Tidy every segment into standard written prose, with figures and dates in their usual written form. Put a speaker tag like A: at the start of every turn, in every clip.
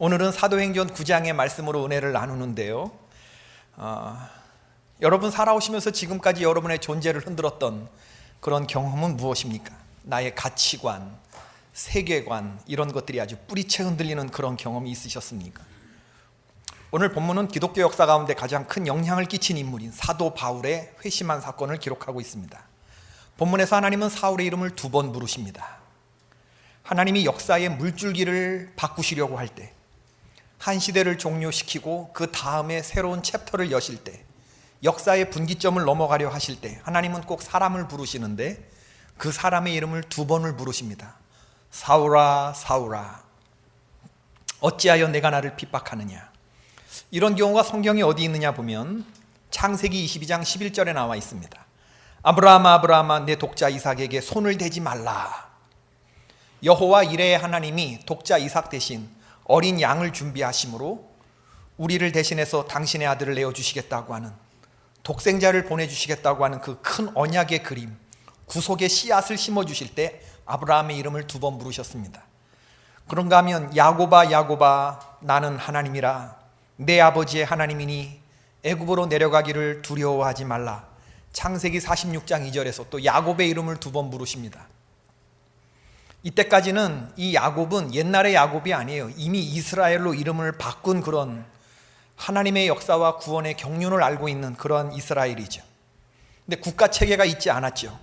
A: 오늘은 사도행전 9장의 말씀으로 은혜를 나누는데요. 여러분 살아오시면서 지금까지 여러분의 존재를 흔들었던 그런 경험은 무엇입니까? 나의 가치관, 세계관 이런 것들이 아주 뿌리채 흔들리는 그런 경험이 있으셨습니까? 오늘 본문은 기독교 역사 가운데 가장 큰 영향을 끼친 인물인 사도 바울의 회심한 사건을 기록하고 있습니다. 본문에서 하나님은 사울의 이름을 2번 부르십니다. 하나님이 역사의 물줄기를 바꾸시려고 할 때, 한 시대를 종료시키고 그 다음에 새로운 챕터를 여실 때, 역사의 분기점을 넘어가려 하실 때 하나님은 꼭 사람을 부르시는데 그 사람의 이름을 2번을 부르십니다. 사울아 사울아 어찌하여 내가 나를 핍박하느냐. 이런 경우가 성경에 어디 있느냐 보면 창세기 22장 11절에 나와 있습니다. 아브라함아 아브라함아 내 독자 이삭에게 손을 대지 말라. 여호와 이레의 하나님이 독자 이삭 대신 어린 양을 준비하심으로 우리를 대신해서 당신의 아들을 내어주시겠다고 하는, 독생자를 보내주시겠다고 하는 그 큰 언약의 그림, 구속의 씨앗을 심어주실 때 아브라함의 이름을 2번 부르셨습니다. 그런가 하면 야곱아 야곱아 나는 하나님이라 내 아버지의 하나님이니 애굽으로 내려가기를 두려워하지 말라. 창세기 46장 2절에서 또 야곱의 이름을 2번 부르십니다. 이때까지는 이 야곱은 옛날의 야곱이 아니에요. 이미 이스라엘로 이름을 바꾼 그런 하나님의 역사와 구원의 경륜을 알고 있는 그런 이스라엘이죠. 근데 국가체계가 있지 않았죠.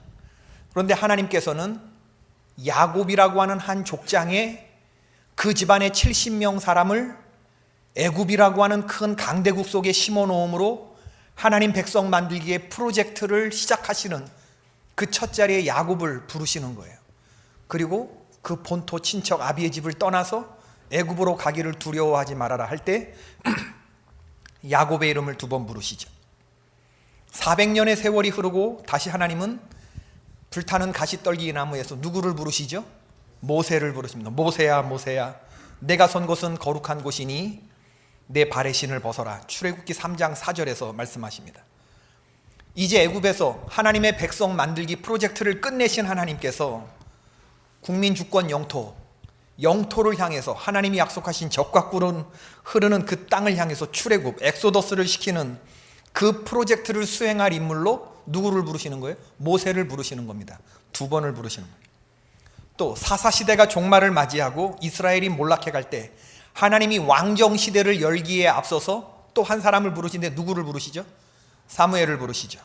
A: 그런데 하나님께서는 야곱이라고 하는 한 족장에 그 집안의 70명 사람을 애굽이라고 하는 큰 강대국 속에 심어놓음으로 하나님 백성 만들기의 프로젝트를 시작하시는 그 첫 자리에 야곱을 부르시는 거예요. 그리고 그 본토 친척 아비의 집을 떠나서 애굽으로 가기를 두려워하지 말아라 할 때 야곱의 이름을 2번 부르시죠. 400년의 세월이 흐르고 다시 하나님은 불타는 가시떨기 나무에서 누구를 부르시죠? 모세를 부르십니다. 모세야 모세야 내가 선 곳은 거룩한 곳이니 내 발의 신을 벗어라. 출애굽기 3장 4절에서 말씀하십니다. 이제 애굽에서 하나님의 백성 만들기 프로젝트를 끝내신 하나님께서 국민 주권 영토를 향해서 하나님이 약속하신 적과 꿀은 흐르는 그 땅을 향해서 출애굽, 엑소더스를 시키는 그 프로젝트를 수행할 인물로 누구를 부르시는 거예요? 모세를 부르시는 겁니다. 2번을 부르시는 거예요. 또 사사시대가 종말을 맞이하고 이스라엘이 몰락해 갈 때 하나님이 왕정시대를 열기에 앞서서 또 한 사람을 부르시는데 누구를 부르시죠? 사무엘을 부르시죠.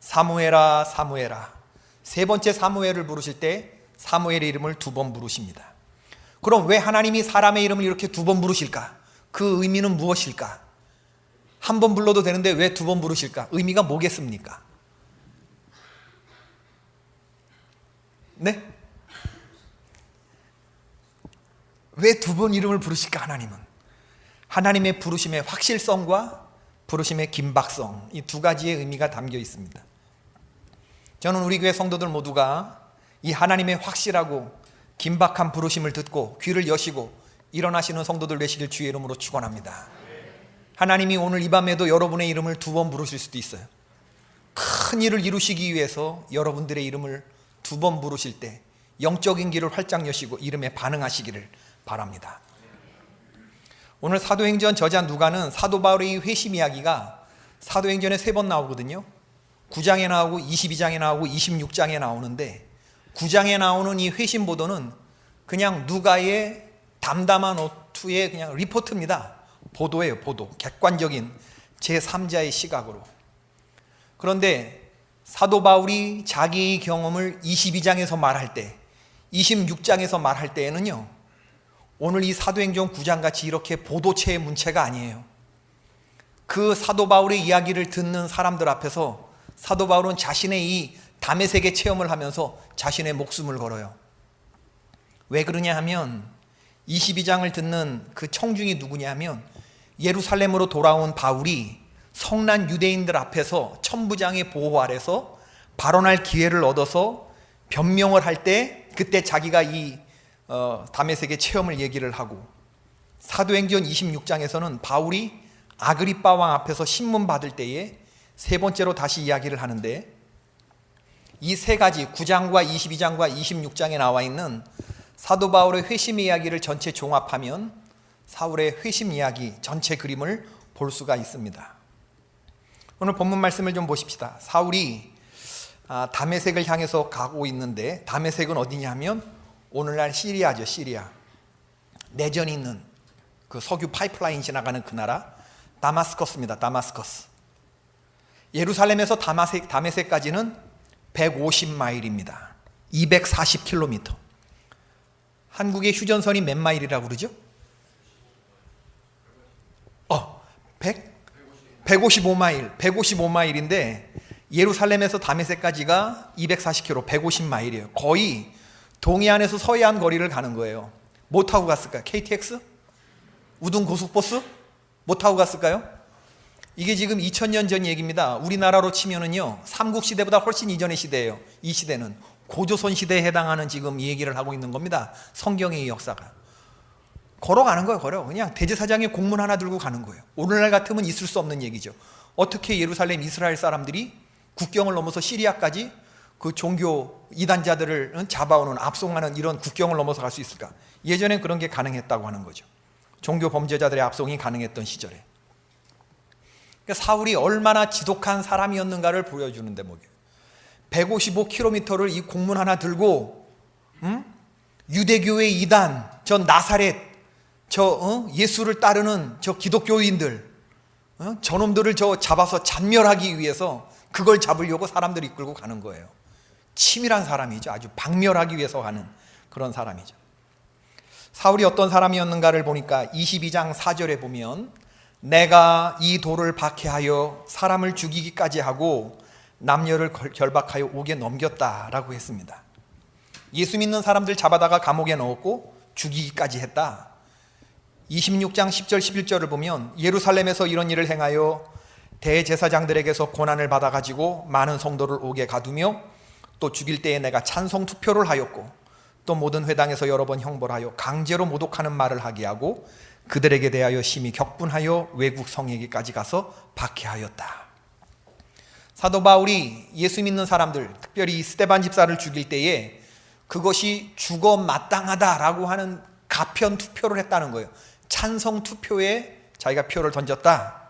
A: 사무엘아 사무엘아. 3번째 사무엘을 부르실 때 사무엘의 이름을 2번 부르십니다. 그럼 왜 하나님이 사람의 이름을 이렇게 2번 부르실까? 그 의미는 무엇일까? 한 번 불러도 되는데 왜 2번 부르실까? 의미가 뭐겠습니까? 네? 왜 2번 이름을 부르실까? 하나님은 하나님의 부르심의 확실성과 부르심의 긴박성, 이 2가지의 의미가 담겨 있습니다. 저는 우리 교회 성도들 모두가 이 하나님의 확실하고 긴박한 부르심을 듣고 귀를 여시고 일어나시는 성도들 되시길 주의 이름으로 축원합니다. 하나님이 오늘 이 밤에도 여러분의 이름을 2번 부르실 수도 있어요. 큰 일을 이루시기 위해서 여러분들의 이름을 2번 부르실 때 영적인 길을 활짝 여시고 이름에 반응하시기를 바랍니다. 오늘 사도행전 저자 누가는 사도 바울의 회심 이야기가 사도행전에 3번 나오거든요. 9장에 나오고 22장에 나오고 26장에 나오는데 9장에 나오는 이 회심 보도는 그냥 누가의 담담한 어투의 그냥 리포트입니다. 보도예요, 보도. 객관적인 제3자의 시각으로. 그런데 사도 바울이 자기의 경험을 22장에서 말할 때, 26장에서 말할 때에는요, 오늘 이 사도행전 9장 같이 이렇게 보도체의 문체가 아니에요. 그 사도 바울의 이야기를 듣는 사람들 앞에서 사도 바울은 자신의 이 담의 세계 체험을 하면서 자신의 목숨을 걸어요. 왜 그러냐 하면 22장을 듣는 그 청중이 누구냐 하면 예루살렘으로 돌아온 바울이 성난 유대인들 앞에서 천부장의 보호 아래서 발언할 기회를 얻어서 변명을 할 때 그때 자기가 이 담의 세계 체험을 얘기를 하고, 사도행전 26장에서는 바울이 아그리빠 왕 앞에서 신문 받을 때에 3번째로 다시 이야기를 하는데, 이 3가지 9장과 22장과 26장에 나와 있는 사도 바울의 회심 이야기를 전체 종합하면 사울의 회심 이야기 전체 그림을 볼 수가 있습니다. 오늘 본문 말씀을 좀 보십시다. 사울이 다메섹을 향해서 가고 있는데, 다메섹은 어디냐 하면 오늘날 시리아죠. 시리아. 내전이 있는 그 석유 파이프라인 지나가는 그 나라 다마스커스입니다. 다마스커스. 예루살렘에서 다메섹까지는 150마일입니다. 240km. 한국의 휴전선이 몇 마일이라고 그러죠? 155마일. 155마일인데 예루살렘에서 다메섹까지가 240km, 150마일이에요. 거의 동해안에서 서해안 거리를 가는 거예요. 뭐 타고 갔을까요? KTX? 우등 고속버스? 뭐 타고 갔을까요? 이게 지금 2000년 전 얘기입니다. 우리나라로 치면은요, 삼국시대보다 훨씬 이전의 시대예요. 이 시대는 고조선 시대에 해당하는 지금 이 얘기를 하고 있는 겁니다. 성경의 역사가. 걸어가는 거예요. 그냥 대제사장의 공문 하나 들고 가는 거예요. 오늘날 같으면 있을 수 없는 얘기죠. 어떻게 예루살렘 이스라엘 사람들이 국경을 넘어서 시리아까지 그 종교 이단자들을 잡아오는, 압송하는 이런 국경을 넘어서 갈 수 있을까? 예전엔 그런 게 가능했다고 하는 거죠. 종교 범죄자들의 압송이 가능했던 시절에. 그러니까 사울이 얼마나 지독한 사람이었는가를 보여주는 대목이에요. 155km를 이 공문 하나 들고 유대교의 이단, 저 나사렛, 예수를 따르는 저 기독교인들, 저놈들을 잡아서 잔멸하기 위해서 그걸 잡으려고 사람들을 이끌고 가는 거예요. 치밀한 사람이죠. 아주 박멸하기 위해서 가는 그런 사람이죠. 사울이 어떤 사람이었는가를 보니까 22장 4절에 보면 내가 이 돌을 박해하여 사람을 죽이기까지 하고 남녀를 결박하여 옥에 넘겼다라고 했습니다. 예수 믿는 사람들 잡아다가 감옥에 넣었고 죽이기까지 했다. 26장 10절 11절을 보면 예루살렘에서 이런 일을 행하여 대제사장들에게서 고난을 받아가지고 많은 성도를 옥에 가두며 또 죽일 때에 내가 찬송 투표를 하였고 또 모든 회당에서 여러 번 형벌하여 강제로 모독하는 말을 하게 하고 그들에게 대하여 심히 격분하여 외국 성에게까지 가서 박해하였다. 사도 바울이 예수 믿는 사람들, 특별히 스데반 집사를 죽일 때에 그것이 죽어 마땅하다라고 하는 가편 투표를 했다는 거예요. 찬성 투표에 자기가 표를 던졌다.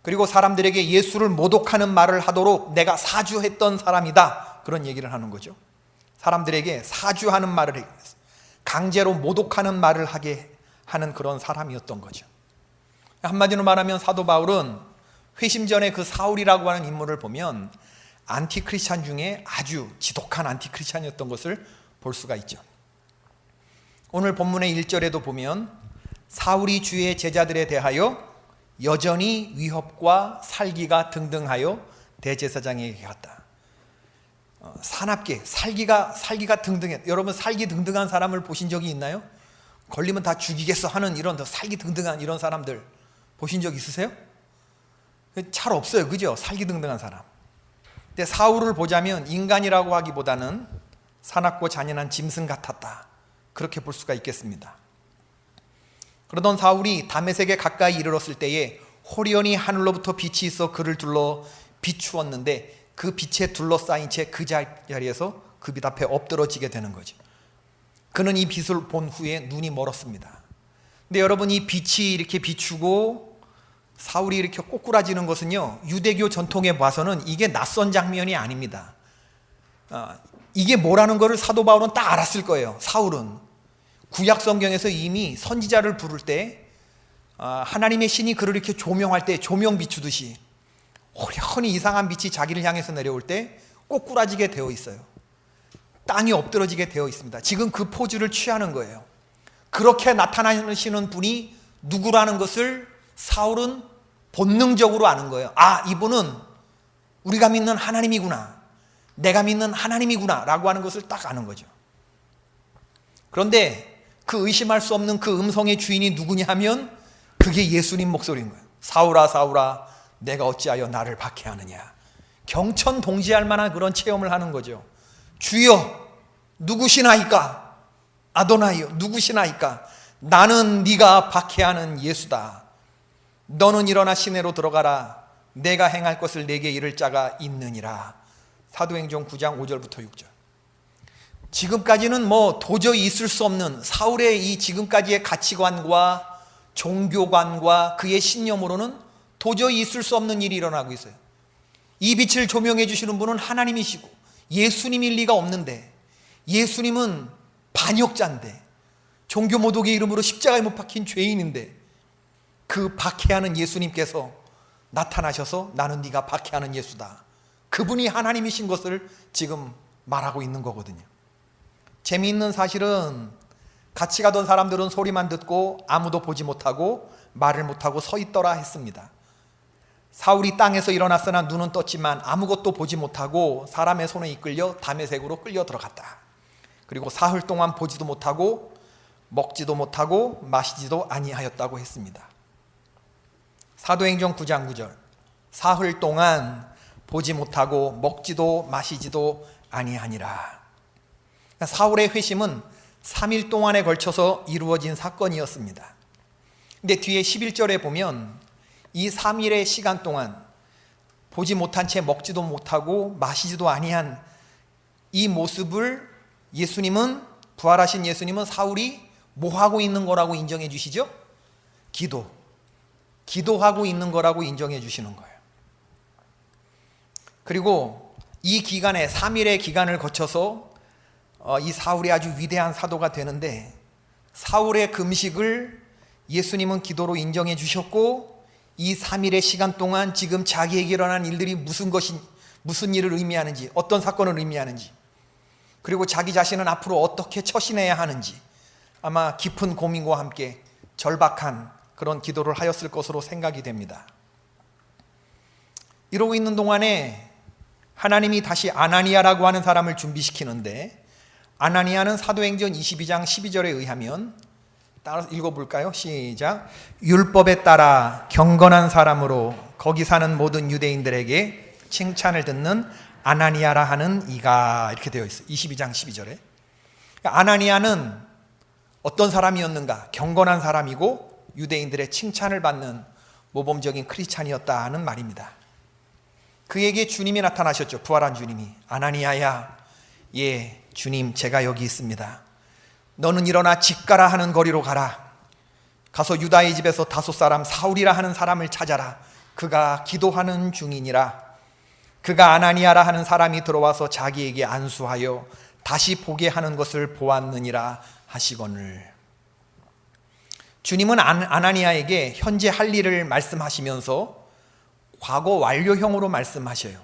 A: 그리고 사람들에게 예수를 모독하는 말을 하도록 내가 사주했던 사람이다. 그런 얘기를 하는 거죠. 사람들에게 사주하는 말을 했어요. 강제로 모독하는 말을 하게 하는 그런 사람이었던 거죠. 한마디로 말하면 사도 바울은 회심 전에 그 사울이라고 하는 인물을 보면 안티크리스찬 중에 아주 지독한 안티크리스찬이었던 것을 볼 수가 있죠. 오늘 본문의 1절에도 보면 사울이 주의 제자들에 대하여 여전히 위협과 살기가 등등하여 대제사장에게 갔다. 사납게 살기가 등등해. 여러분 살기 등등한 사람을 보신 적이 있나요? 걸리면 다 죽이겠어 하는 이런 살기 등등한 이런 사람들 보신 적 있으세요? 잘 없어요. 그죠? 살기 등등한 사람. 근데 사울을 보자면 인간이라고 하기보다는 사납고 잔인한 짐승 같았다. 그렇게 볼 수가 있겠습니다. 그러던 사울이 다메섹에 가까이 이르렀을 때에 호련히 하늘로부터 빛이 있어 그를 둘러 비추었는데 그 빛에 둘러싸인 채 그 자리에서 그 빛 앞에 엎드러지게 되는 거죠. 그는 이 빛을 본 후에 눈이 멀었습니다. 근데 여러분, 이 빛이 이렇게 비추고 사울이 이렇게 꼬꾸라지는 것은요, 유대교 전통에 봐서는 이게 낯선 장면이 아닙니다. 이게 뭐라는 것을 사도 바울은 딱 알았을 거예요. 사울은 구약 성경에서 이미 선지자를 부를 때 하나님의 신이 그를 이렇게 조명할 때 조명 비추듯이 호련히 이상한 빛이 자기를 향해서 내려올 때 꼬꾸라지게 되어 있어요. 땅이 엎드러지게 되어 있습니다. 지금 그 포즈를 취하는 거예요. 그렇게 나타나시는 분이 누구라는 것을 사울은 본능적으로 아는 거예요. 아, 이분은 우리가 믿는 하나님이구나, 내가 믿는 하나님이구나 라고 하는 것을 딱 아는 거죠. 그런데 그 의심할 수 없는 그 음성의 주인이 누구냐 하면 그게 예수님 목소리인 거예요. 사울아 사울아 내가 어찌하여 나를 박해하느냐. 경천동지할 만한 그런 체험을 하는 거죠. 주여 누구시나이까? 아도나이여 누구시나이까? 나는 네가 박해하는 예수다. 너는 일어나 시내로 들어가라. 내가 행할 것을 내게 이를 자가 있느니라. 사도행전 9장 5절부터 6절. 지금까지는 뭐 도저히 있을 수 없는 사울의 이 지금까지의 가치관과 종교관과 그의 신념으로는 도저히 있을 수 없는 일이 일어나고 있어요. 이 빛을 조명해 주시는 분은 하나님이시고 예수님일 리가 없는데, 예수님은 반역자인데, 종교 모독의 이름으로 십자가에 못 박힌 죄인인데, 그 박해하는 예수님께서 나타나셔서 나는 네가 박해하는 예수다, 그분이 하나님이신 것을 지금 말하고 있는 거거든요. 재미있는 사실은 같이 가던 사람들은 소리만 듣고 아무도 보지 못하고 말을 못하고 서 있더라 했습니다. 사울이 땅에서 일어났으나 눈은 떴지만 아무것도 보지 못하고 사람의 손에 이끌려 다메섹으로 끌려 들어갔다. 그리고 사흘 동안 보지도 못하고 먹지도 못하고 마시지도 아니하였다고 했습니다. 사도행전 9장 9절, 사흘 동안 보지 못하고 먹지도 마시지도 아니하니라. 사울의 회심은 3일 동안에 걸쳐서 이루어진 사건이었습니다. 근데 뒤에 11절에 보면 이 3일의 시간 동안 보지 못한 채 먹지도 못하고 마시지도 아니한 이 모습을 예수님은, 부활하신 예수님은 사울이 뭐 하고 있는 거라고 인정해 주시죠? 기도하고 있는 거라고 인정해 주시는 거예요. 그리고 이 기간에 3일의 기간을 거쳐서 이 사울이 아주 위대한 사도가 되는데, 사울의 금식을 예수님은 기도로 인정해 주셨고, 이 3일의 시간 동안 지금 자기에게 일어난 일들이 무슨 일을 의미하는지, 어떤 사건을 의미하는지, 그리고 자기 자신은 앞으로 어떻게 처신해야 하는지 아마 깊은 고민과 함께 절박한 그런 기도를 하였을 것으로 생각이 됩니다. 이러고 있는 동안에 하나님이 다시 아나니아라고 하는 사람을 준비시키는데, 아나니아는 사도행전 22장 12절에 의하면, 따라서 읽어볼까요? 시작. 율법에 따라 경건한 사람으로 거기 사는 모든 유대인들에게 칭찬을 듣는 아나니아라 하는 이가, 이렇게 되어 있어요. 22장 12절에. 아나니아는 어떤 사람이었는가? 경건한 사람이고 유대인들의 칭찬을 받는 모범적인 크리스찬이었다 하는 말입니다. 그에게 주님이 나타나셨죠. 부활한 주님이. 아나니아야, 예, 주님, 제가 여기 있습니다. 너는 일어나 집가라 하는 거리로 가라. 가서 유다의 집에서 다섯 사람, 사울이라 하는 사람을 찾아라. 그가 기도하는 중이니라. 그가 아나니아라 하는 사람이 들어와서 자기에게 안수하여 다시 보게 하는 것을 보았느니라 하시거늘. 주님은 아나니아에게 현재 할 일을 말씀하시면서 과거 완료형으로 말씀하셔요.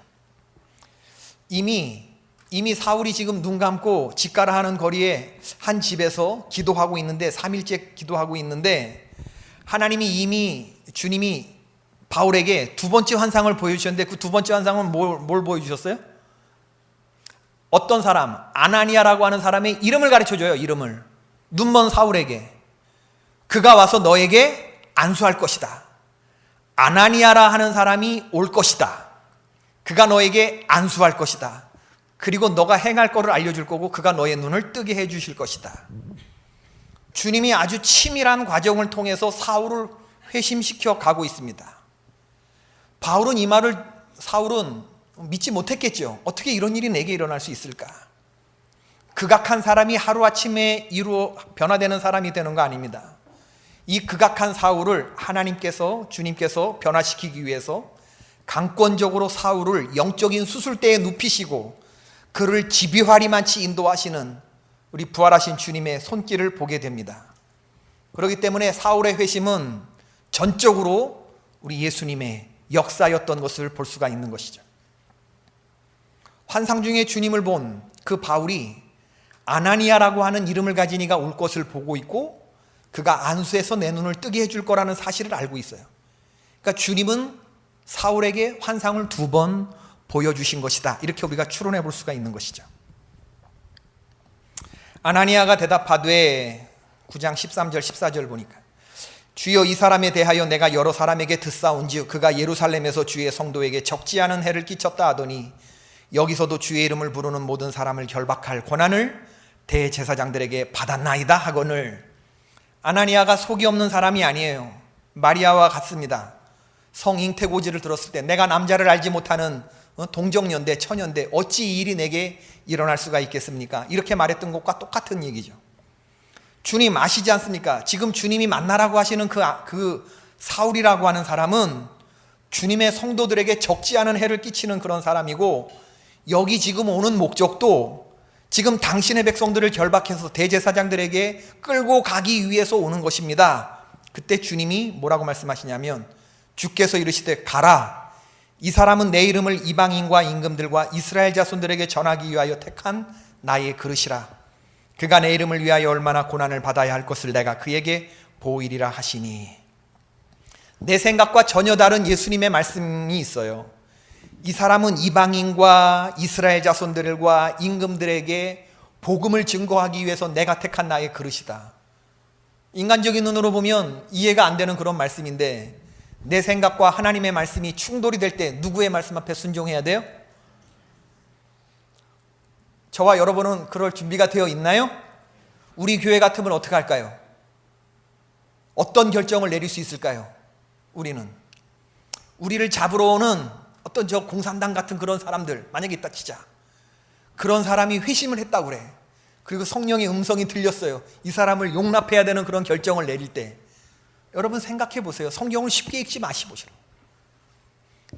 A: 이미 사울이 지금 눈 감고 집가라 하는 거리에 한 집에서 기도하고 있는데, 3일째 기도하고 있는데, 주님이 바울에게 두 번째 환상을 보여주셨는데, 그 두 번째 환상은 뭘 보여주셨어요? 어떤 사람, 아나니아라고 하는 사람의 이름을 가르쳐줘요. 이름을. 눈먼 사울에게. 그가 와서 너에게 안수할 것이다. 아나니아라 하는 사람이 올 것이다. 그가 너에게 안수할 것이다. 그리고 너가 행할 것을 알려줄 거고 그가 너의 눈을 뜨게 해주실 것이다. 주님이 아주 치밀한 과정을 통해서 사울을 회심시켜 가고 있습니다. 바울은 이 말을, 사울은 믿지 못했겠죠. 어떻게 이런 일이 내게 일어날 수 있을까? 극악한 사람이 하루아침에 변화되는 사람이 되는 거 아닙니다. 이 극악한 사울을 주님께서 변화시키기 위해서 강권적으로 사울을 영적인 수술대에 눕히시고 그를 집요하리만치 인도하시는 우리 부활하신 주님의 손길을 보게 됩니다. 그렇기 때문에 사울의 회심은 전적으로 우리 예수님의 역사였던 것을 볼 수가 있는 것이죠. 환상 중에 주님을 본 그 바울이 아나니아라고 하는 이름을 가진 이가 올 것을 보고 있고, 그가 안수해서 내 눈을 뜨게 해줄 거라는 사실을 알고 있어요. 그러니까 주님은 사울에게 환상을 2번 보여주신 것이다. 이렇게 우리가 추론해 볼 수가 있는 것이죠. 아나니아가 대답하되 9장 13절 14절 보니까, 주여, 이 사람에 대하여 내가 여러 사람에게 듣사온즉 그가 예루살렘에서 주의 성도에게 적지 않은 해를 끼쳤다 하더니 여기서도 주의 이름을 부르는 모든 사람을 결박할 권한을 대제사장들에게 받았나이다 하거늘. 아나니아가 속이 없는 사람이 아니에요. 마리아와 같습니다. 성잉태고지를 들었을 때 내가 남자를 알지 못하는 동정연대, 천연대, 어찌 이 일이 내게 일어날 수가 있겠습니까? 이렇게 말했던 것과 똑같은 얘기죠. 주님 아시지 않습니까? 지금 주님이 만나라고 하시는 그 사울이라고 하는 사람은 주님의 성도들에게 적지 않은 해를 끼치는 그런 사람이고, 여기 지금 오는 목적도 지금 당신의 백성들을 결박해서 대제사장들에게 끌고 가기 위해서 오는 것입니다. 그때 주님이 뭐라고 말씀하시냐면, 주께서 이르시되 가라, 이 사람은 내 이름을 이방인과 임금들과 이스라엘 자손들에게 전하기 위하여 택한 나의 그릇이라. 그가 내 이름을 위하여 얼마나 고난을 받아야 할 것을 내가 그에게 보이리라 하시니. 내 생각과 전혀 다른 예수님의 말씀이 있어요. 이 사람은 이방인과 이스라엘 자손들과 임금들에게 복음을 증거하기 위해서 내가 택한 나의 그릇이다. 인간적인 눈으로 보면 이해가 안 되는 그런 말씀인데, 내 생각과 하나님의 말씀이 충돌이 될 때 누구의 말씀 앞에 순종해야 돼요? 저와 여러분은 그럴 준비가 되어 있나요? 우리 교회 같으면 어떻게 할까요? 어떤 결정을 내릴 수 있을까요? 우리를 잡으러 오는 어떤 저 공산당 같은 그런 사람들 만약에 있다 치자. 그런 사람이 회심을 했다고 그래. 그리고 성령의 음성이 들렸어요. 이 사람을 용납해야 되는 그런 결정을 내릴 때, 여러분 생각해 보세요. 성경을 쉽게 읽지 마시보시라.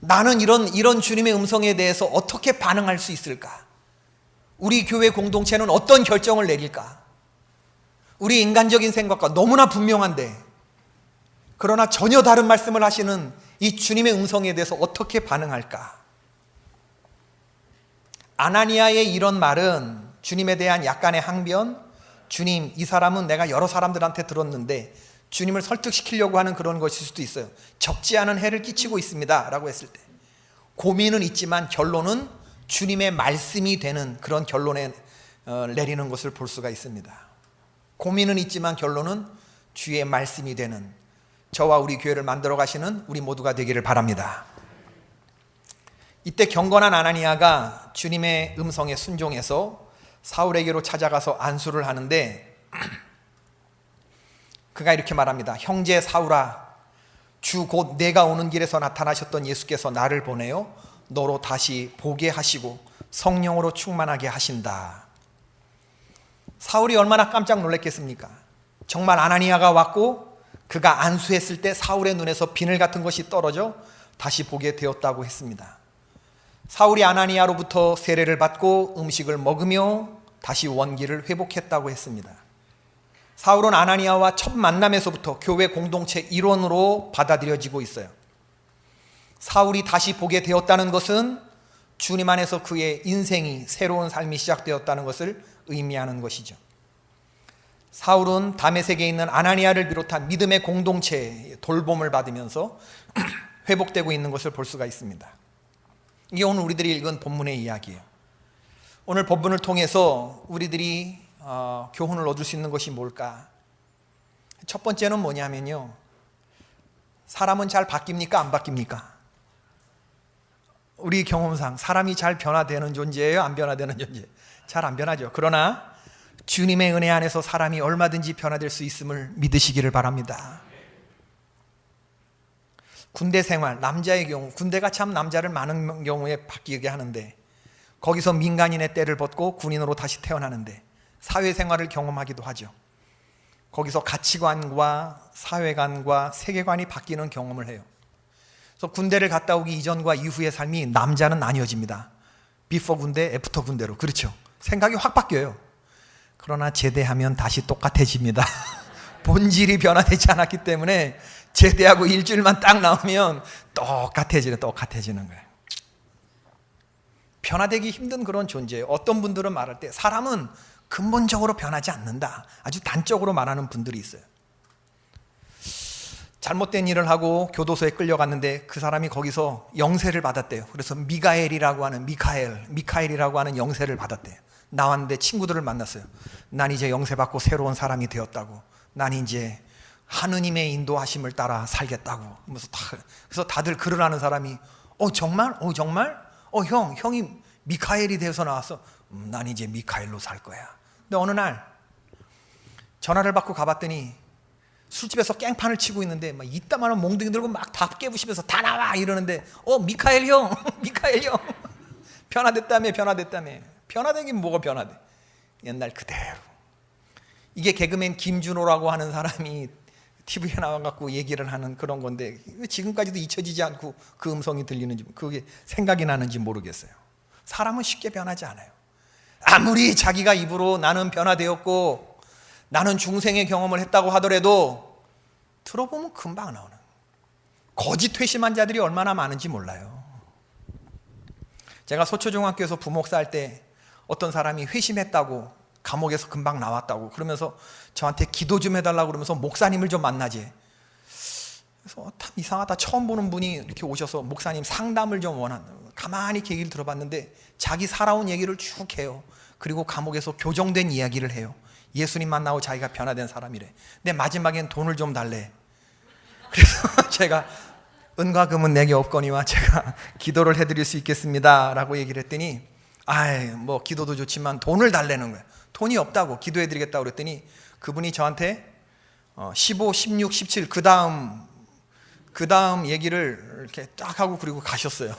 A: 나는 이런 주님의 음성에 대해서 어떻게 반응할 수 있을까? 우리 교회 공동체는 어떤 결정을 내릴까? 우리 인간적인 생각과 너무나 분명한데, 그러나 전혀 다른 말씀을 하시는 이 주님의 음성에 대해서 어떻게 반응할까? 아나니아의 이런 말은 주님에 대한 약간의 항변, 주님 이 사람은 내가 여러 사람들한테 들었는데 주님을 설득시키려고 하는 그런 것일 수도 있어요. 적지 않은 해를 끼치고 있습니다 라고 했을 때 고민은 있지만 결론은 주님의 말씀이 되는 그런 결론에 내리는 것을 볼 수가 있습니다. 고민은 있지만 결론은 주의 말씀이 되는, 저와 우리 교회를 만들어 가시는 우리 모두가 되기를 바랍니다. 이때 경건한 아나니아가 주님의 음성에 순종해서 사울에게로 찾아가서 안수를 하는데, 그가 이렇게 말합니다. 형제 사울아, 주 곧 내가 오는 길에서 나타나셨던 예수께서 나를 보내어 너로 다시 보게 하시고 성령으로 충만하게 하신다. 사울이 얼마나 깜짝 놀랐겠습니까? 정말 아나니아가 왔고 그가 안수했을 때 사울의 눈에서 비늘 같은 것이 떨어져 다시 보게 되었다고 했습니다. 사울이 아나니아로부터 세례를 받고 음식을 먹으며 다시 원기를 회복했다고 했습니다. 사울은 아나니아와 첫 만남에서부터 교회 공동체 일원으로 받아들여지고 있어요. 사울이 다시 보게 되었다는 것은 주님 안에서 그의 인생이, 새로운 삶이 시작되었다는 것을 의미하는 것이죠. 사울은 다메섹에 있는 아나니아를 비롯한 믿음의 공동체의 돌봄을 받으면서 회복되고 있는 것을 볼 수가 있습니다. 이게 오늘 우리들이 읽은 본문의 이야기예요. 오늘 본문을 통해서 우리들이 교훈을 얻을 수 있는 것이 뭘까? 첫 번째는 뭐냐면요, 사람은 잘 바뀝니까? 안 바뀝니까? 우리 경험상 사람이 잘 변화되는 존재예요? 안 변화되는 존재예요? 잘 안 변하죠. 그러나 주님의 은혜 안에서 사람이 얼마든지 변화될 수 있음을 믿으시기를 바랍니다. 군대 생활, 남자의 경우, 군대가 참 남자를 많은 경우에 바뀌게 하는데, 거기서 민간인의 때를 벗고 군인으로 다시 태어나는데 사회생활을 경험하기도 하죠. 거기서 가치관과 사회관과 세계관이 바뀌는 경험을 해요. 그래서 군대를 갔다 오기 이전과 이후의 삶이 남자는 나뉘어집니다. 비포 군대, 애프터 군대로. 그렇죠. 생각이 확 바뀌어요. 그러나 제대하면 다시 똑같아집니다. 본질이 변화되지 않았기 때문에 제대하고 일주일만 딱 나오면 똑같아지는 거예요. 변화되기 힘든 그런 존재예요. 어떤 분들은 말할 때 사람은 근본적으로 변하지 않는다, 아주 단적으로 말하는 분들이 있어요. 잘못된 일을 하고 교도소에 끌려갔는데 그 사람이 거기서 영세를 받았대요. 그래서 미카엘이라고 하는 영세를 받았대요. 나왔는데 친구들을 만났어요. 난 이제 영세받고 새로운 사람이 되었다고. 난 이제 하느님의 인도하심을 따라 살겠다고. 그래서 다들 글을 하는 사람이 정말? 형이 미카엘이 되어서 나왔어. 난 이제 미카엘로 살 거야. 근데 어느 날 전화를 받고 가봤더니 술집에서 깽판을 치고 있는데 막 이따만한 몽둥이 들고 막 다 깨부시면서 다 나와 이러는데 미카엘 형 변화됐다며. 변화되긴 뭐가 변화돼. 옛날 그대로. 이게 개그맨 김준호라고 하는 사람이 TV에 나와갖고 얘기를 하는 그런 건데 지금까지도 잊혀지지 않고 그 음성이 들리는지 그게 생각이 나는지 모르겠어요. 사람은 쉽게 변하지 않아요. 아무리 자기가 입으로 나는 변화되었고 나는 중생의 경험을 했다고 하더라도 들어보면 금방 나오는 거짓 회심한 자들이 얼마나 많은지 몰라요. 제가 소초중학교에서 부목사 할 때 어떤 사람이 회심했다고 감옥에서 금방 나왔다고 그러면서 저한테 기도 좀 해달라고 그러면서 목사님을 좀 만나지. 그래서 참 이상하다. 처음 보는 분이 이렇게 오셔서 목사님 상담을 좀 가만히 얘기를 들어봤는데 자기 살아온 얘기를 쭉 해요. 그리고 감옥에서 교정된 이야기를 해요. 예수님 만나고 자기가 변화된 사람이래. 근데 마지막엔 돈을 좀 달래. 그래서 제가 은과 금은 내게 없거니와 제가 기도를 해드릴 수 있겠습니다 라고 얘기를 했더니 뭐 기도도 좋지만 돈을 달래는 거야. 돈이 없다고 기도해드리겠다고 그랬더니 그분이 저한테 15, 16, 17 그 다음 얘기를 이렇게 딱 하고 그리고 가셨어요.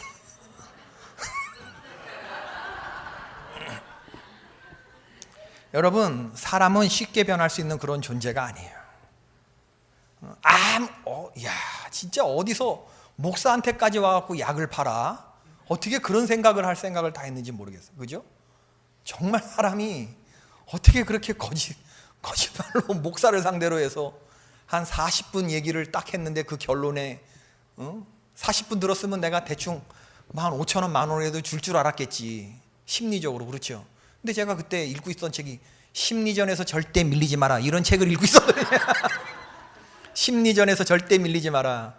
A: 여러분, 사람은 쉽게 변할 수 있는 그런 존재가 아니에요. 진짜 어디서 목사한테까지 와갖고 약을 팔아? 어떻게 그런 생각을 할 생각을 다 했는지 모르겠어요. 그죠? 정말 사람이 어떻게 그렇게 거짓말로 목사를 상대로 해서 한 40분 얘기를 딱 했는데 그 결론에 40분 들었으면 내가 대충 한 5,000원, 10,000원에도 줄 줄 알았겠지. 심리적으로. 그렇죠? 근데 제가 그때 읽고 있던 책이 심리전에서 절대 밀리지 마라 이런 책을 읽고 있었거든요. 심리전에서 절대 밀리지 마라.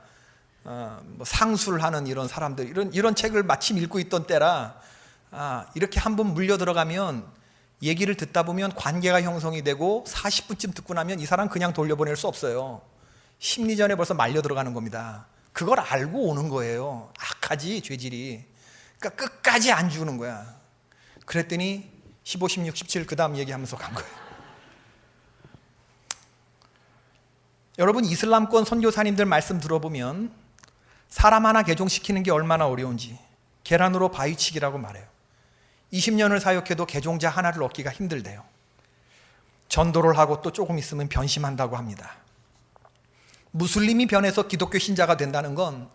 A: 뭐 상술을 하는 이런 사람들 이런 책을 마침 읽고 있던 때라 이렇게 한번 물려 들어가면 얘기를 듣다 보면 관계가 형성이 되고 40분쯤 듣고 나면 이 사람 그냥 돌려보낼 수 없어요. 심리전에 벌써 말려 들어가는 겁니다. 그걸 알고 오는 거예요. 악하지 죄질이. 그러니까 끝까지 안 주는 거야. 그랬더니 15, 16, 17 그 다음 얘기하면서 간 거예요. 여러분, 이슬람권 선교사님들 말씀 들어보면 사람 하나 개종시키는 게 얼마나 어려운지 계란으로 바위치기라고 말해요. 20년을 사역해도 개종자 하나를 얻기가 힘들대요. 전도를 하고 또 조금 있으면 변심한다고 합니다. 무슬림이 변해서 기독교 신자가 된다는 건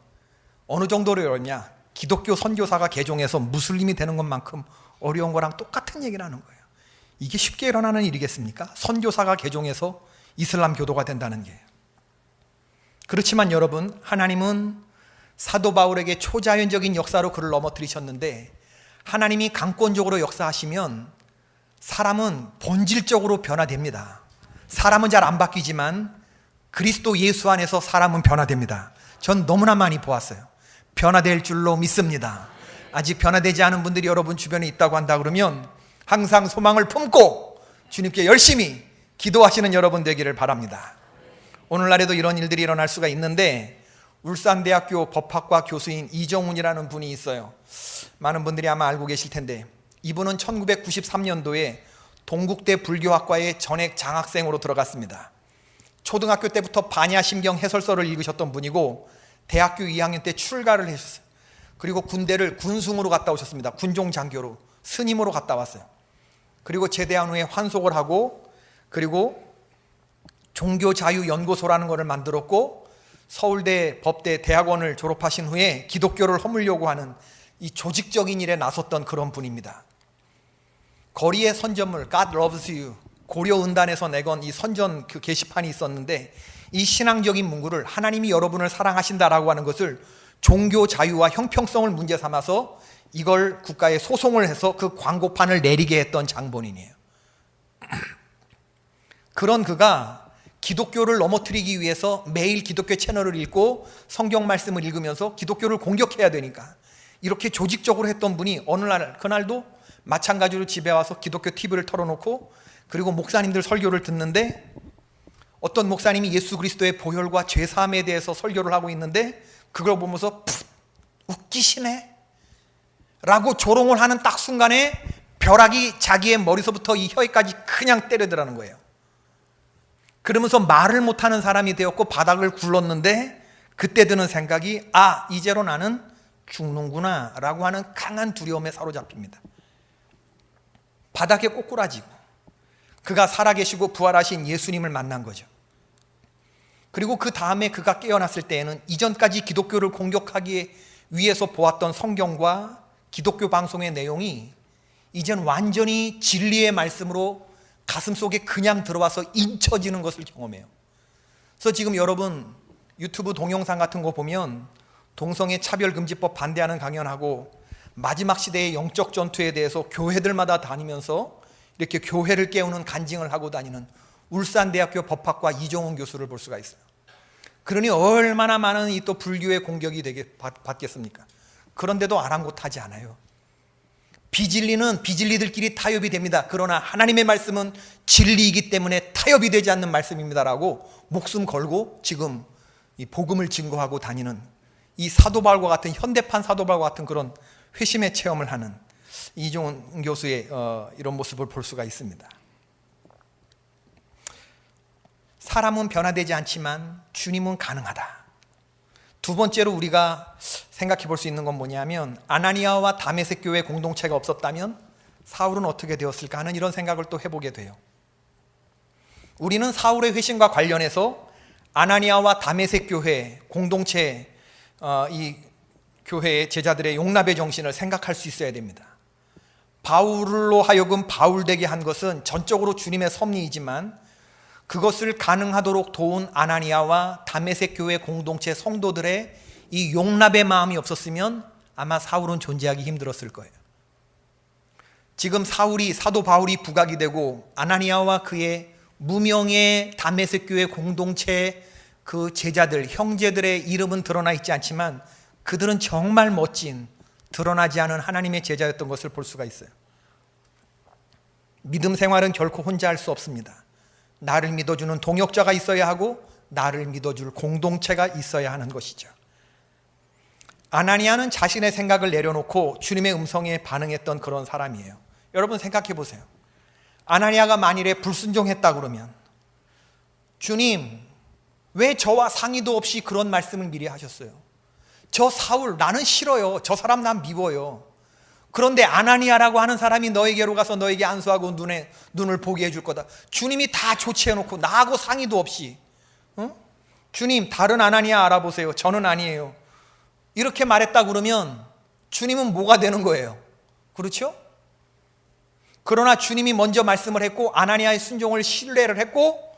A: 어느 정도로 어렵냐? 기독교 선교사가 개종해서 무슬림이 되는 것만큼 어려운 거랑 똑같은 얘기를 하는 거예요. 이게 쉽게 일어나는 일이겠습니까? 선교사가 개종해서 이슬람 교도가 된다는 게. 그렇지만 여러분, 하나님은 사도 바울에게 초자연적인 역사로 그를 넘어뜨리셨는데 하나님이 강권적으로 역사하시면 사람은 본질적으로 변화됩니다. 사람은 잘 안 바뀌지만 그리스도 예수 안에서 사람은 변화됩니다. 전 너무나 많이 보았어요. 변화될 줄로 믿습니다. 아직 변화되지 않은 분들이 여러분 주변에 있다고 한다 그러면 항상 소망을 품고 주님께 열심히 기도하시는 여러분 되기를 바랍니다. 오늘날에도 이런 일들이 일어날 수가 있는데 울산대학교 법학과 교수인 이정훈이라는 분이 있어요. 많은 분들이 아마 알고 계실 텐데 이분은 1993년도에 동국대 불교학과에 전액 장학생으로 들어갔습니다. 초등학교 때부터 반야심경 해설서를 읽으셨던 분이고 대학교 2학년 때 출가를 하셨어요. 그리고 군대를 군승으로 갔다 오셨습니다. 군종장교로 스님으로 갔다 왔어요. 그리고 제대한 후에 환속을 하고 그리고 종교자유연구소라는 것을 만들었고 서울대 법대 대학원을 졸업하신 후에 기독교를 허물려고 하는 이 조직적인 일에 나섰던 그런 분입니다. 거리의 선전물 God loves you 고려은단에서 내건 이 선전 그 게시판이 있었는데 이 신앙적인 문구를 하나님이 여러분을 사랑하신다라고 하는 것을 종교 자유와 형평성을 문제 삼아서 이걸 국가에 소송을 해서 그 광고판을 내리게 했던 장본인이에요. 그런 그가 기독교를 넘어뜨리기 위해서 매일 기독교 채널을 읽고 성경 말씀을 읽으면서 기독교를 공격해야 되니까 이렇게 조직적으로 했던 분이 어느 날 그날도 마찬가지로 집에 와서 기독교 TV를 털어놓고 그리고 목사님들 설교를 듣는데 어떤 목사님이 예수 그리스도의 보혈과 죄사함에 대해서 설교를 하고 있는데 그걸 보면서 풋 웃기시네 라고 조롱을 하는 딱 순간에 벼락이 자기의 머리서부터 이 혀에까지 그냥 때려들라는 거예요. 그러면서 말을 못하는 사람이 되었고 바닥을 굴렀는데 그때 드는 생각이 이제로 나는 죽는구나 라고 하는 강한 두려움에 사로잡힙니다. 바닥에 꼬꾸라지고 그가 살아계시고 부활하신 예수님을 만난 거죠. 그리고 그 다음에 그가 깨어났을 때에는 이전까지 기독교를 공격하기 위해서 보았던 성경과 기독교 방송의 내용이 이젠 완전히 진리의 말씀으로 가슴속에 그냥 들어와서 잊혀지는 것을 경험해요. 그래서 지금 여러분 유튜브 동영상 같은 거 보면 동성애 차별금지법 반대하는 강연하고 마지막 시대의 영적 전투에 대해서 교회들마다 다니면서 이렇게 교회를 깨우는 간증을 하고 다니는 울산대학교 법학과 이종훈 교수를 볼 수가 있어요. 그러니 얼마나 많은 이 또 불교의 공격이 받겠습니까? 그런데도 아랑곳하지 않아요. 비진리는 비진리들끼리 타협이 됩니다. 그러나 하나님의 말씀은 진리이기 때문에 타협이 되지 않는 말씀입니다라고 목숨 걸고 지금 이 복음을 증거하고 다니는 이 사도바울과 같은 현대판 사도바울과 같은 그런 회심의 체험을 하는 이종훈 교수의 이런 모습을 볼 수가 있습니다. 사람은 변화되지 않지만 주님은 가능하다. 두 번째로 우리가 생각해 볼 수 있는 건 뭐냐면 아나니아와 다메섹 교회 공동체가 없었다면 사울은 어떻게 되었을까 하는 이런 생각을 또 해보게 돼요. 우리는 사울의 회심과 관련해서 아나니아와 다메섹 교회 공동체 이 교회의 제자들의 용납의 정신을 생각할 수 있어야 됩니다. 바울로 하여금 바울되게 한 것은 전적으로 주님의 섭리이지만 그것을 가능하도록 도운 아나니아와 다메섹 교회 공동체 성도들의 이 용납의 마음이 없었으면 아마 사울은 존재하기 힘들었을 거예요. 지금 사도 바울이 부각이 되고 아나니아와 그의 무명의 다메섹 교회 공동체 그 제자들, 형제들의 이름은 드러나 있지 않지만 그들은 정말 멋진 드러나지 않은 하나님의 제자였던 것을 볼 수가 있어요. 믿음 생활은 결코 혼자 할 수 없습니다. 나를 믿어주는 동역자가 있어야 하고 나를 믿어줄 공동체가 있어야 하는 것이죠. 아나니아는 자신의 생각을 내려놓고 주님의 음성에 반응했던 그런 사람이에요. 여러분 생각해 보세요. 아나니아가 만일에 불순종했다 그러면 주님 왜 저와 상의도 없이 그런 말씀을 미리 하셨어요? 저 사울 나는 싫어요. 저 사람 난 미워요. 그런데 아나니아라고 하는 사람이 너에게로 가서 너에게 안수하고 눈을 보게 해줄 거다. 주님이 다 조치해놓고 나하고 상의도 없이 주님 다른 아나니아 알아보세요. 저는 아니에요. 이렇게 말했다 그러면 주님은 뭐가 되는 거예요? 그렇죠? 그러나 주님이 먼저 말씀을 했고 아나니아의 순종을 신뢰를 했고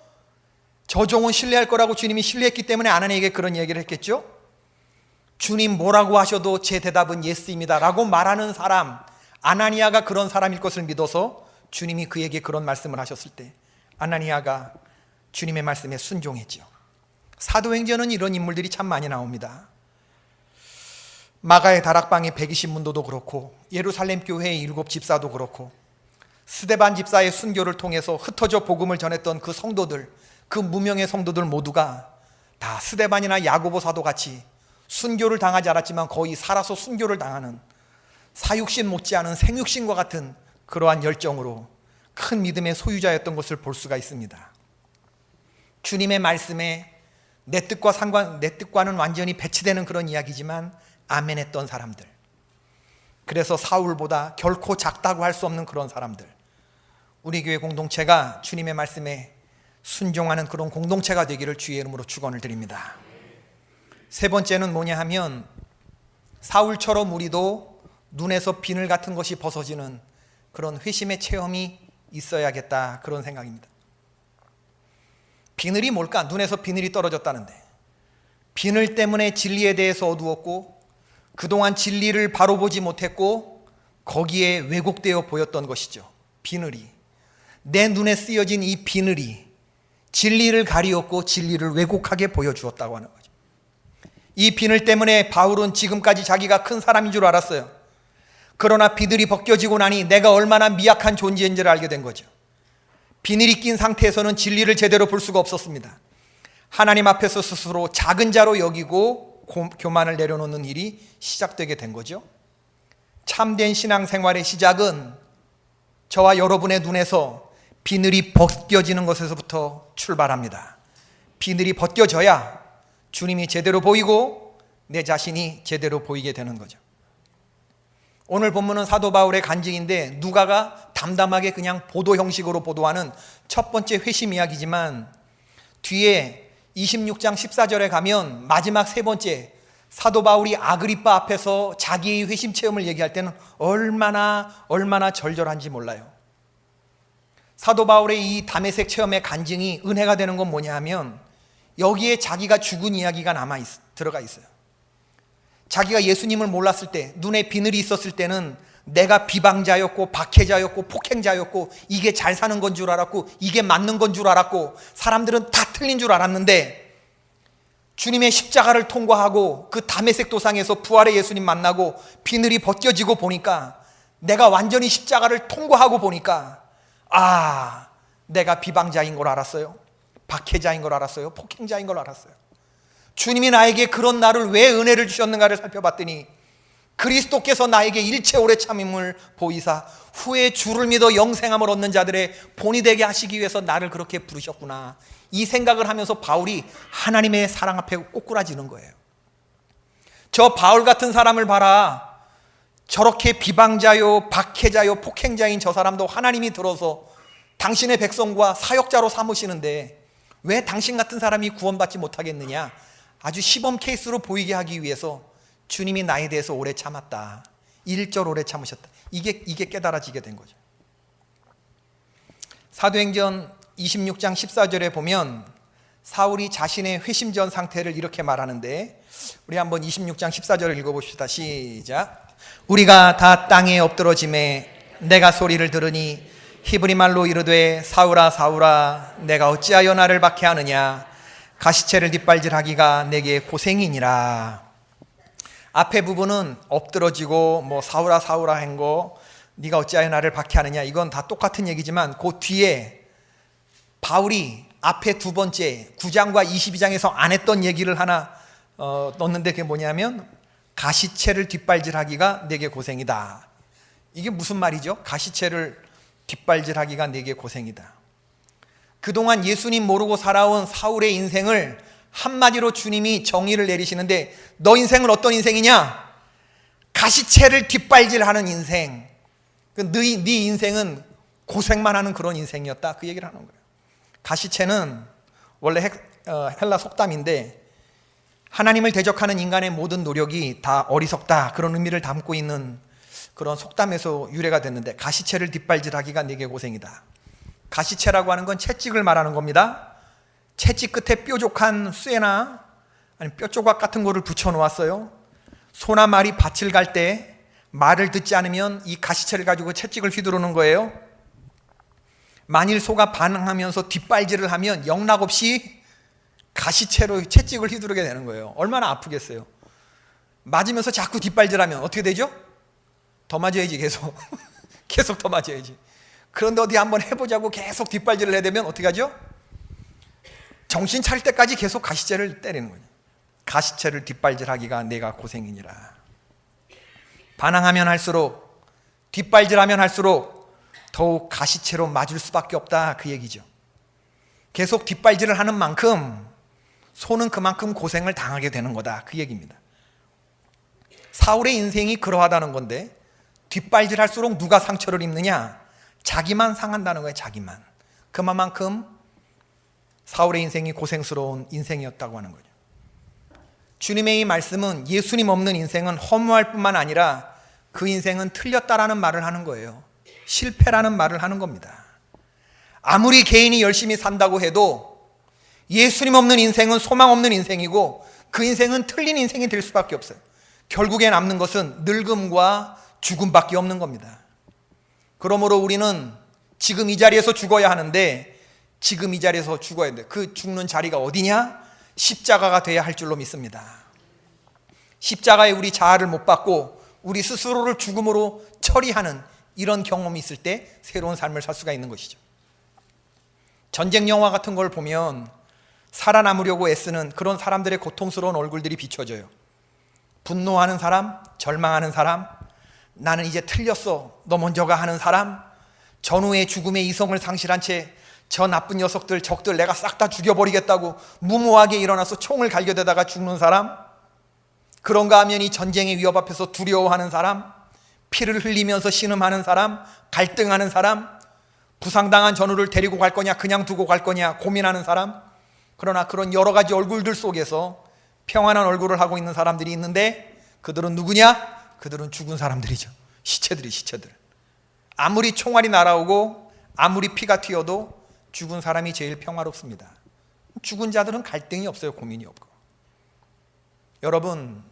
A: 저 종은 신뢰할 거라고 주님이 신뢰했기 때문에 아나니아에게 그런 얘기를 했겠죠? 주님 뭐라고 하셔도 제 대답은 예스입니다 라고 말하는 사람, 아나니아가 그런 사람일 것을 믿어서 주님이 그에게 그런 말씀을 하셨을 때 아나니아가 주님의 말씀에 순종했죠. 사도행전은 이런 인물들이 참 많이 나옵니다. 마가의 다락방의 120문도도 그렇고 예루살렘 교회의 7 집사도 그렇고 스데반 집사의 순교를 통해서 흩어져 복음을 전했던 그 성도들, 그 무명의 성도들 모두가 다 스데반이나 야고보 사도 같이 순교를 당하지 않았지만 거의 살아서 순교를 당하는 사육신 못지않은 생육신과 같은 그러한 열정으로 큰 믿음의 소유자였던 것을 볼 수가 있습니다. 주님의 말씀에 내 뜻과는 완전히 배치되는 그런 이야기지만 아멘했던 사람들, 그래서 사울보다 결코 작다고 할 수 없는 그런 사람들, 우리 교회 공동체가 주님의 말씀에 순종하는 그런 공동체가 되기를 주의 이름으로 축원을 드립니다. 세 번째는 뭐냐 하면 사울처럼 우리도 눈에서 비늘 같은 것이 벗어지는 그런 회심의 체험이 있어야겠다, 그런 생각입니다. 비늘이 뭘까? 눈에서 비늘이 떨어졌다는데 비늘 때문에 진리에 대해서 어두웠고 그동안 진리를 바로 보지 못했고 거기에 왜곡되어 보였던 것이죠. 비늘이, 내 눈에 쓰여진 이 비늘이 진리를 가리웠고 진리를 왜곡하게 보여주었다고 하는 거죠. 이 비늘 때문에 바울은 지금까지 자기가 큰 사람인 줄 알았어요. 그러나 비늘이 벗겨지고 나니 내가 얼마나 미약한 존재인지를 알게 된 거죠. 비늘이 낀 상태에서는 진리를 제대로 볼 수가 없었습니다. 하나님 앞에서 스스로 작은 자로 여기고 교만을 내려놓는 일이 시작되게 된 거죠. 참된 신앙생활의 시작은 저와 여러분의 눈에서 비늘이 벗겨지는 것에서부터 출발합니다. 비늘이 벗겨져야 주님이 제대로 보이고 내 자신이 제대로 보이게 되는 거죠. 오늘 본문은 사도 바울의 간증인데 누가가 담담하게 그냥 보도 형식으로 보도하는 첫 번째 회심 이야기지만 뒤에 26장 14절에 가면 마지막 세 번째 사도 바울이 아그리빠 앞에서 자기의 회심 체험을 얘기할 때는 얼마나 절절한지 몰라요. 사도 바울의 이 다메섹 체험의 간증이 은혜가 되는 건 뭐냐 하면 여기에 자기가 죽은 이야기가 들어가 있어요. 자기가 예수님을 몰랐을 때, 눈에 비늘이 있었을 때는 내가 비방자였고 박해자였고 폭행자였고 이게 잘 사는 건 줄 알았고 이게 맞는 건 줄 알았고 사람들은 다 틀린 줄 알았는데 주님의 십자가를 통과하고 그 다메섹 도상에서 부활의 예수님 만나고 비늘이 벗겨지고 보니까, 내가 완전히 십자가를 통과하고 보니까 내가 비방자인 걸 알았어요. 박해자인 걸 알았어요. 폭행자인 걸 알았어요. 주님이 나에게 그런 나를 왜 은혜를 주셨는가를 살펴봤더니 그리스도께서 나에게 일체 오래 참음을 보이사 후에 주를 믿어 영생함을 얻는 자들의 본이 되게 하시기 위해서 나를 그렇게 부르셨구나. 이 생각을 하면서 바울이 하나님의 사랑 앞에 꼬꾸라지는 거예요. 저 바울 같은 사람을 봐라. 저렇게 비방자요 박해자요 폭행자인 저 사람도 하나님이 들어서 당신의 백성과 사역자로 삼으시는데 왜 당신 같은 사람이 구원받지 못하겠느냐. 아주 시범 케이스로 보이게 하기 위해서 주님이 나에 대해서 오래 참았다. 1절 오래 참으셨다. 이게 깨달아지게 된 거죠. 사도행전 26장 14절에 보면 사울이 자신의 회심전 상태를 이렇게 말하는데, 우리 한번 26장 14절을 읽어봅시다. 시작. 우리가 다 땅에 엎드러짐에 내가 소리를 들으니 히브리 말로 이르되 사울아 사울아 내가 어찌하여 나를 박해하느냐. 가시체를 뒷발질하기가 내게 고생이니라. 앞에 부분은 엎드러지고 사울아 사울아 한 거, 네가 어찌하여 나를 박해하느냐, 이건 다 똑같은 얘기지만 그 뒤에 바울이 앞에 두 번째 9장과 22장에서 안 했던 얘기를 하나 넣는데 그게 뭐냐면 가시체를 뒷발질하기가 내게 고생이다. 이게 무슨 말이죠? 가시체를 뒷발질하기가 내게 고생이다. 그동안 예수님 모르고 살아온 사울의 인생을 한마디로 주님이 정의를 내리시는데, 너 인생은 어떤 인생이냐? 가시체를 뒷발질하는 인생. 네 인생은 고생만 하는 그런 인생이었다. 그 얘기를 하는 거예요. 가시체는 원래 헬라 속담인데 하나님을 대적하는 인간의 모든 노력이 다 어리석다, 그런 의미를 담고 있는 그런 속담에서 유래가 됐는데, 가시체를 뒷발질하기가 내게 고생이다. 가시체라고 하는 건 채찍을 말하는 겁니다. 채찍 끝에 뾰족한 쇠나 아니면 뼈 조각 같은 거를 붙여 놓았어요. 소나 말이 밭을 갈 때 말을 듣지 않으면 이 가시체를 가지고 채찍을 휘두르는 거예요. 만일 소가 반항하면서 뒷발질을 하면 영락없이 가시체로 채찍을 휘두르게 되는 거예요. 얼마나 아프겠어요. 맞으면서 자꾸 뒷발질하면 어떻게 되죠? 더 맞아야지. 계속 더 맞아야지. 그런데 어디 한번 해보자고 계속 뒷발질을 해대면 어떻게 하죠? 정신 차릴 때까지 계속 가시체를 때리는 거예요. 가시체를 뒷발질하기가 내가 고생이니라. 반항하면 할수록, 뒷발질하면 할수록 더욱 가시체로 맞을 수밖에 없다, 그 얘기죠. 계속 뒷발질을 하는 만큼 소는 그만큼 고생을 당하게 되는 거다, 그 얘기입니다. 사울의 인생이 그러하다는 건데, 뒷발질할수록 누가 상처를 입느냐? 자기만 상한다는 거예요. 자기만. 그만큼 사울의 인생이 고생스러운 인생이었다고 하는 거죠. 주님의 이 말씀은 예수님 없는 인생은 허무할 뿐만 아니라 그 인생은 틀렸다라는 말을 하는 거예요. 실패라는 말을 하는 겁니다. 아무리 개인이 열심히 산다고 해도 예수님 없는 인생은 소망 없는 인생이고 그 인생은 틀린 인생이 될 수밖에 없어요. 결국에 남는 것은 늙음과 죽음밖에 없는 겁니다. 그러므로 우리는 지금 이 자리에서 죽어야 하는데, 지금 이 자리에서 죽어야 돼. 그 죽는 자리가 어디냐? 십자가가 돼야 할 줄로 믿습니다. 십자가에 우리 자아를 못 받고 우리 스스로를 죽음으로 처리하는 이런 경험이 있을 때 새로운 삶을 살 수가 있는 것이죠. 전쟁 영화 같은 걸 보면 살아남으려고 애쓰는 그런 사람들의 고통스러운 얼굴들이 비춰져요. 분노하는 사람, 절망하는 사람, 나는 이제 틀렸어, 너 먼저 가 하는 사람, 전후의 죽음의 이성을 상실한 채 저 나쁜 녀석들, 적들 내가 싹 다 죽여버리겠다고 무모하게 일어나서 총을 갈겨대다가 죽는 사람, 그런가 하면 이 전쟁의 위협 앞에서 두려워하는 사람, 피를 흘리면서 신음하는 사람, 갈등하는 사람, 부상당한 전우를 데리고 갈 거냐 그냥 두고 갈 거냐 고민하는 사람. 그러나 그런 여러 가지 얼굴들 속에서 평안한 얼굴을 하고 있는 사람들이 있는데, 그들은 누구냐? 그들은 죽은 사람들이죠. 시체들. 아무리 총알이 날아오고 아무리 피가 튀어도 죽은 사람이 제일 평화롭습니다. 죽은 자들은 갈등이 없어요. 고민이 없고. 여러분,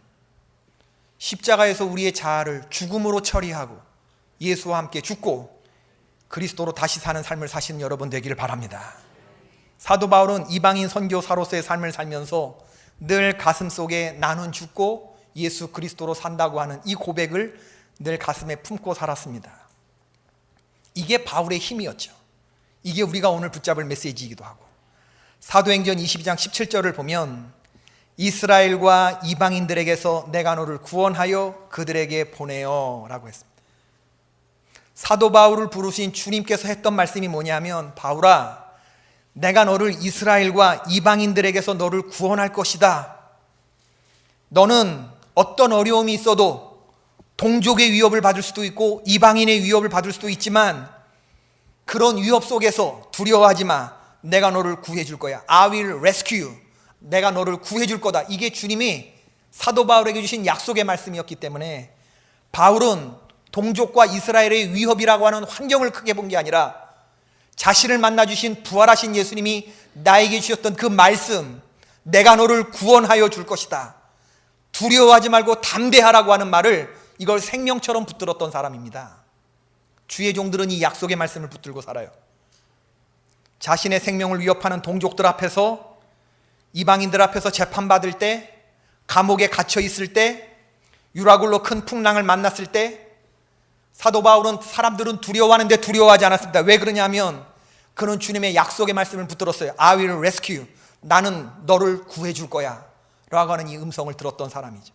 A: 십자가에서 우리의 자아를 죽음으로 처리하고 예수와 함께 죽고 그리스도로 다시 사는 삶을 사시는 여러분 되기를 바랍니다. 사도 바울은 이방인 선교사로서의 삶을 살면서 늘 가슴속에 나는 죽고 예수 그리스도로 산다고 하는 이 고백을 늘 가슴에 품고 살았습니다. 이게 바울의 힘이었죠. 이게 우리가 오늘 붙잡을 메시지이기도 하고, 사도행전 22장 17절을 보면 이스라엘과 이방인들에게서 내가 너를 구원하여 그들에게 보내어 라고 했습니다. 사도 바울을 부르신 주님께서 했던 말씀이 뭐냐면, 바울아, 내가 너를 이스라엘과 이방인들에게서 너를 구원할 것이다. 너는 어떤 어려움이 있어도 동족의 위협을 받을 수도 있고 이방인의 위협을 받을 수도 있지만 그런 위협 속에서 두려워하지 마. 내가 너를 구해줄 거야. I will rescue you. 내가 너를 구해줄 거다. 이게 주님이 사도 바울에게 주신 약속의 말씀이었기 때문에 바울은 동족과 이스라엘의 위협이라고 하는 환경을 크게 본 게 아니라 자신을 만나 주신 부활하신 예수님이 나에게 주셨던 그 말씀, 내가 너를 구원하여 줄 것이다, 두려워하지 말고 담대하라고 하는 말을, 이걸 생명처럼 붙들었던 사람입니다. 주의 종들은 이 약속의 말씀을 붙들고 살아요. 자신의 생명을 위협하는 동족들 앞에서, 이방인들 앞에서 재판받을 때, 감옥에 갇혀 있을 때, 유라굴로 큰 풍랑을 만났을 때 사도 바울은 사람들은 두려워하는데 두려워하지 않았습니다. 왜 그러냐면 그는 주님의 약속의 말씀을 붙들었어요. I will rescue you. 나는 너를 구해줄 거야 라고 하는 이 음성을 들었던 사람이죠.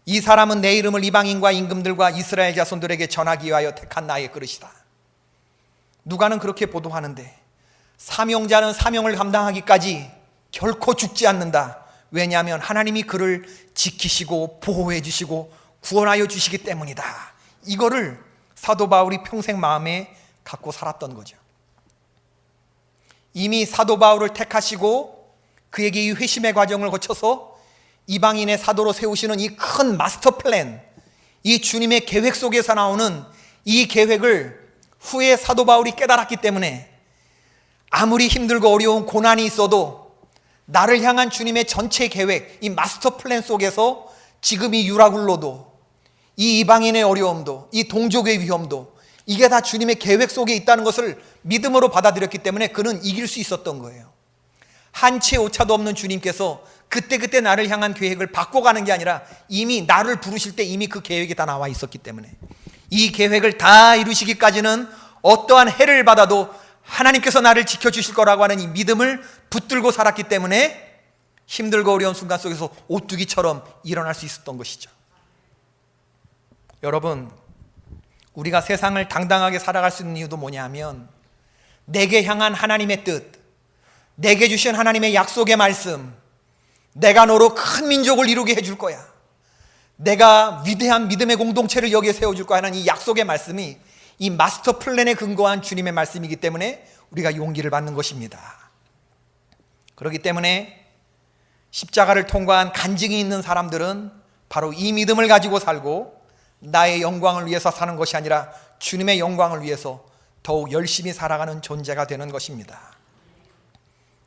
A: 이 사람은 내 이름을 이방인과 임금들과 이스라엘 자손들에게 전하기 위하여 택한 나의 그릇이다. 누가는 그렇게 보도하는데, 사명자는 사명을 감당하기까지 결코 죽지 않는다. 왜냐하면 하나님이 그를 지키시고 보호해 주시고 구원하여 주시기 때문이다. 이거를 사도 바울이 평생 마음에 갖고 살았던 거죠. 이미 사도 바울을 택하시고 그에게 이 회심의 과정을 거쳐서 이방인의 사도로 세우시는 이 큰 마스터 플랜, 이 주님의 계획 속에서 나오는 이 계획을 후에 사도 바울이 깨달았기 때문에 아무리 힘들고 어려운 고난이 있어도 나를 향한 주님의 전체 계획, 이 마스터 플랜 속에서 지금 이 유라굴로도, 이 이방인의 어려움도, 이 동족의 위험도, 이게 다 주님의 계획 속에 있다는 것을 믿음으로 받아들였기 때문에 그는 이길 수 있었던 거예요. 한치의 오차도 없는 주님께서 그때 나를 향한 계획을 바꿔가는 게 아니라 이미 나를 부르실 때 이미 그 계획이 다 나와 있었기 때문에 이 계획을 다 이루시기까지는 어떠한 해를 받아도 하나님께서 나를 지켜주실 거라고 하는 이 믿음을 붙들고 살았기 때문에 힘들고 어려운 순간 속에서 오뚜기처럼 일어날 수 있었던 것이죠. 여러분, 우리가 세상을 당당하게 살아갈 수 있는 이유도 뭐냐면 내게 향한 하나님의 뜻, 내게 주신 하나님의 약속의 말씀, 내가 너로 큰 민족을 이루게 해줄 거야, 내가 위대한 믿음의 공동체를 여기에 세워줄 거야 하는 이 약속의 말씀이 이 마스터 플랜에 근거한 주님의 말씀이기 때문에 우리가 용기를 받는 것입니다. 그렇기 때문에 십자가를 통과한 간증이 있는 사람들은 바로 이 믿음을 가지고 살고 나의 영광을 위해서 사는 것이 아니라 주님의 영광을 위해서 더욱 열심히 살아가는 존재가 되는 것입니다.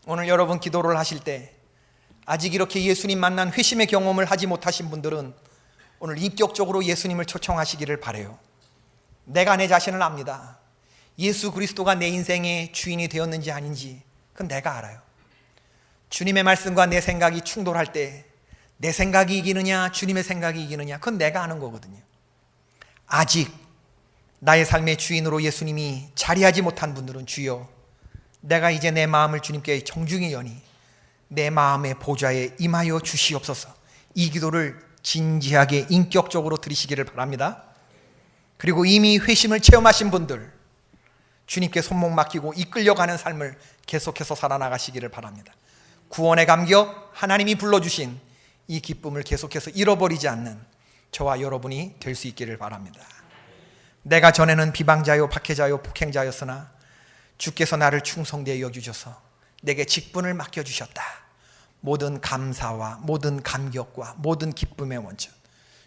A: 오늘 여러분 기도를 하실 때 아직 이렇게 예수님 만난 회심의 경험을 하지 못하신 분들은 오늘 인격적으로 예수님을 초청하시기를 바라요. 내가 내 자신을 압니다. 예수 그리스도가 내 인생의 주인이 되었는지 아닌지 그건 내가 알아요. 주님의 말씀과 내 생각이 충돌할 때 내 생각이 이기느냐 주님의 생각이 이기느냐 그건 내가 아는 거거든요. 아직 나의 삶의 주인으로 예수님이 자리하지 못한 분들은 주여, 내가 이제 내 마음을 주님께 정중히 여니 내 마음의 보좌에 임하여 주시옵소서. 이 기도를 진지하게 인격적으로 드리시기를 바랍니다. 그리고 이미 회심을 체험하신 분들, 주님께 손목 맡기고 이끌려가는 삶을 계속해서 살아나가시기를 바랍니다. 구원의 감격, 하나님이 불러주신 이 기쁨을 계속해서 잃어버리지 않는 저와 여러분이 될 수 있기를 바랍니다. 내가 전에는 비방자요 박해자요 폭행자였으나 주께서 나를 충성되게 여기셔서 내게 직분을 맡겨주셨다. 모든 감사와 모든 감격과 모든 기쁨의 원천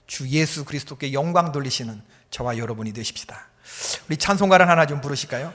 A: 주 예수 그리스도께 영광 돌리시는 저와 여러분이 되십시다. 우리 찬송가를 하나 좀 부르실까요?